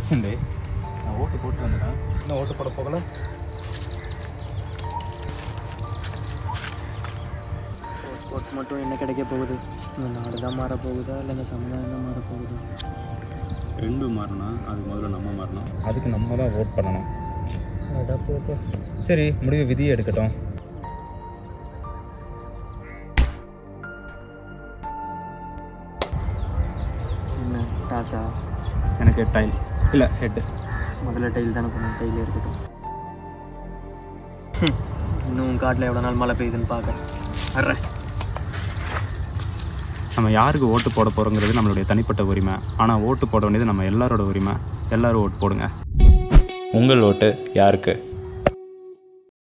முடிச்சுண்டே நான் ஓட்டு போட்டு வந்துட்டேன். இன்னும் ஓட்டு போட போகல. ஓட்டு மட்டும் என்ன கிடைக்க போகுது? இந்த நாடு தான் மாறப்போகுதா இல்லை இந்த சமுதாயம் தான் மாறப்போகுதா? ரெண்டும் மாறணும். அதுக்கு முதல்ல நம்ம மாறணும். அதுக்கு நம்ம தான் ஓட் பண்ணணும். அதான் போப்போ. சரி, முடிவு விதியை எடுக்கட்டும். என்ன டாஸா? எனக்கு டைல் இல்லை ஹெட்டு. முதல்ல டைல் தானே சொன்னேன், டைலே இருக்கட்டும். இன்னும் காட்டில் எவ்வளோ நாள் மழை பெய்யுதுன்னு பார்க்க வர்றேன். நம்ம யாருக்கு ஓட்டு போட போகிறோங்கிறது நம்மளுடைய தனிப்பட்ட உரிமை. ஆனால் ஓட்டு போட வேண்டியது நம்ம எல்லாரோட உரிமை. எல்லோரும் ஓட்டு போடுங்க. உங்கள் ஓட்டு யாருக்கு?